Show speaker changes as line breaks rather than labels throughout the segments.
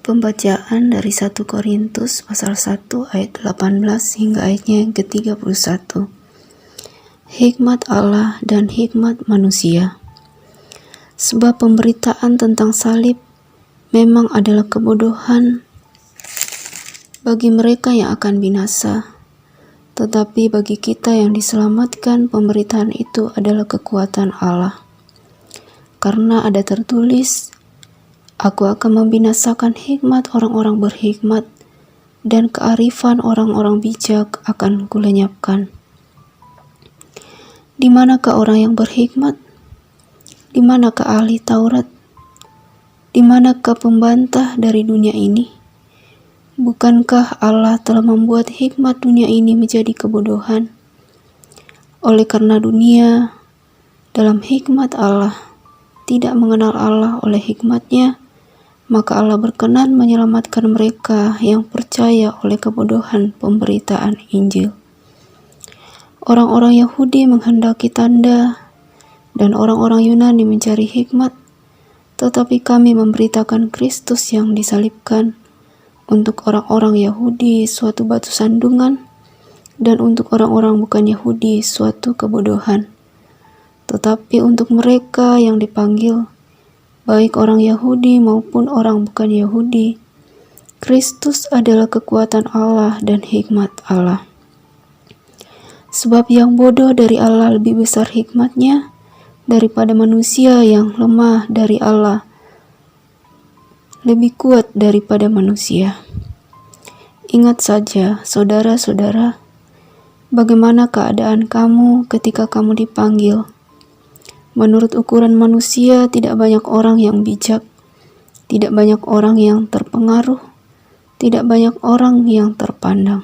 Pembacaan dari 1 Korintus pasal 1 ayat 18 hingga ayatnya yang ke-31. Hikmat Allah dan hikmat manusia. Sebab pemberitaan tentang salib memang adalah kebodohan bagi mereka yang akan binasa, tetapi bagi kita yang diselamatkan pemberitaan itu adalah kekuatan Allah. Karena ada tertulis, Aku akan membinasakan hikmat orang-orang berhikmat, dan kearifan orang-orang bijak akan kulenyapkan. Di manakah orang yang berhikmat? Di manakah ahli Taurat? Di manakah pembantah dari dunia ini? Bukankah Allah telah membuat hikmat dunia ini menjadi kebodohan? Oleh karena dunia, dalam hikmat Allah, tidak mengenal Allah oleh hikmatnya, maka Allah berkenan menyelamatkan mereka yang percaya oleh kebodohan pemberitaan Injil. Orang-orang Yahudi menghendaki tanda, dan orang-orang Yunani mencari hikmat, tetapi kami memberitakan Kristus yang disalibkan, untuk orang-orang Yahudi suatu batu sandungan, dan untuk orang-orang bukan Yahudi suatu kebodohan. Tetapi untuk mereka yang dipanggil, baik orang Yahudi maupun orang bukan Yahudi, Kristus adalah kekuatan Allah dan hikmat Allah. Sebab yang bodoh dari Allah lebih besar hikmatnya daripada manusia, yang lemah dari Allah lebih kuat daripada manusia. Ingat saja, saudara-saudara, bagaimana keadaan kamu ketika kamu dipanggil. Menurut ukuran manusia, tidak banyak orang yang bijak, tidak banyak orang yang terpengaruh, tidak banyak orang yang terpandang.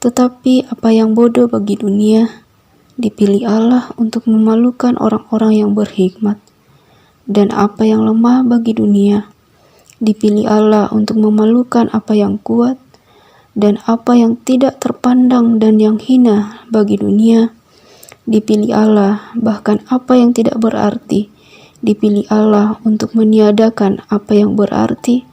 Tetapi apa yang bodoh bagi dunia, dipilih Allah untuk memalukan orang-orang yang berhikmat. Dan apa yang lemah bagi dunia, dipilih Allah untuk memalukan apa yang kuat. Dan apa yang tidak terpandang dan yang hina bagi dunia, dipilih Allah, bahkan apa yang tidak berarti, dipilih Allah untuk meniadakan apa yang berarti,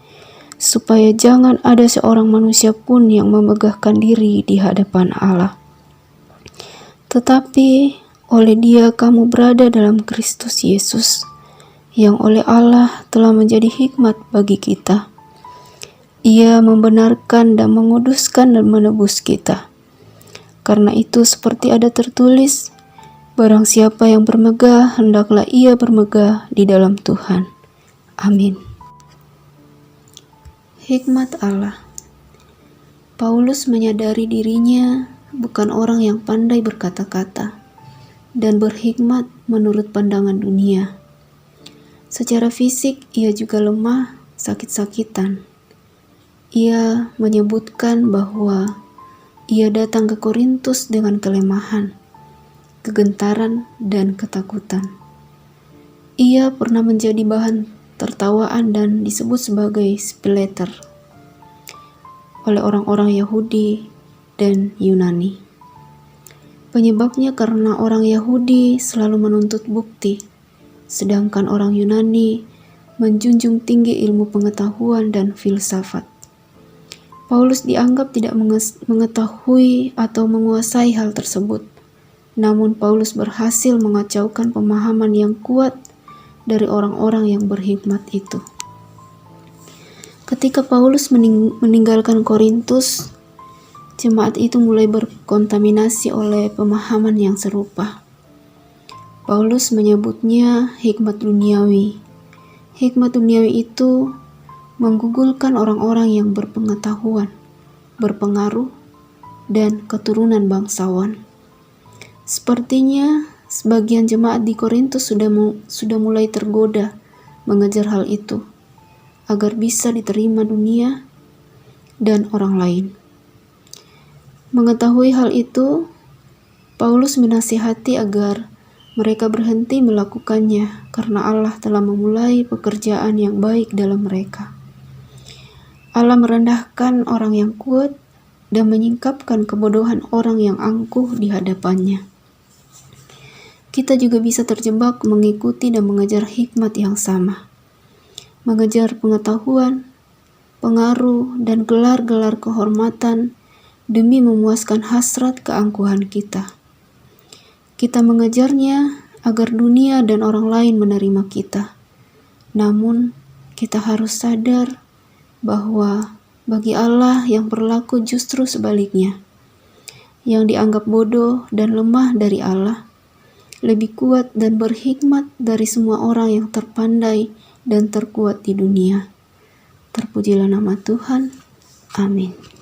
supaya jangan ada seorang manusia pun yang memegahkan diri di hadapan Allah. Tetapi oleh Dia kamu berada dalam Kristus Yesus, yang oleh Allah telah menjadi hikmat bagi kita. Ia membenarkan dan menguduskan dan menebus kita. Karena itu seperti ada tertulis, Barang siapa yang bermegah, hendaklah ia bermegah di dalam Tuhan. Amin. Hikmat Allah. Paulus menyadari dirinya bukan orang yang pandai berkata-kata dan berhikmat menurut pandangan dunia. Secara fisik ia juga lemah, sakit-sakitan. Ia menyebutkan bahwa ia datang ke Korintus dengan kelemahan, kegentaran, dan ketakutan. Ia pernah menjadi bahan tertawaan dan disebut sebagai spileter oleh orang-orang Yahudi dan Yunani. Penyebabnya karena orang Yahudi selalu menuntut bukti, sedangkan orang Yunani menjunjung tinggi ilmu pengetahuan dan filsafat. Paulus dianggap tidak mengetahui atau menguasai hal tersebut. Namun Paulus berhasil mengacaukan pemahaman yang kuat dari orang-orang yang berhikmat itu. Ketika Paulus meninggalkan Korintus, jemaat itu mulai berkontaminasi oleh pemahaman yang serupa. Paulus menyebutnya hikmat duniawi. Hikmat duniawi itu menggugulkan orang-orang yang berpengetahuan, berpengaruh, dan keturunan bangsawan. Sepertinya sebagian jemaat di Korintus sudah mulai tergoda mengejar hal itu agar bisa diterima dunia dan orang lain. Mengetahui hal itu, Paulus menasihati agar mereka berhenti melakukannya karena Allah telah memulai pekerjaan yang baik dalam mereka. Allah merendahkan orang yang kuat dan menyingkapkan kebodohan orang yang angkuh di hadapannya. Kita juga bisa terjebak mengikuti dan mengejar hikmat yang sama, mengejar pengetahuan, pengaruh, dan gelar-gelar kehormatan demi memuaskan hasrat keangkuhan kita. Kita mengejarnya agar dunia dan orang lain menerima kita. Namun, kita harus sadar bahwa bagi Allah yang berlaku justru sebaliknya. Yang dianggap bodoh dan lemah dari Allah, lebih kuat dan berhikmat dari semua orang yang terpandai dan terkuat di dunia. Terpujilah nama Tuhan. Amin.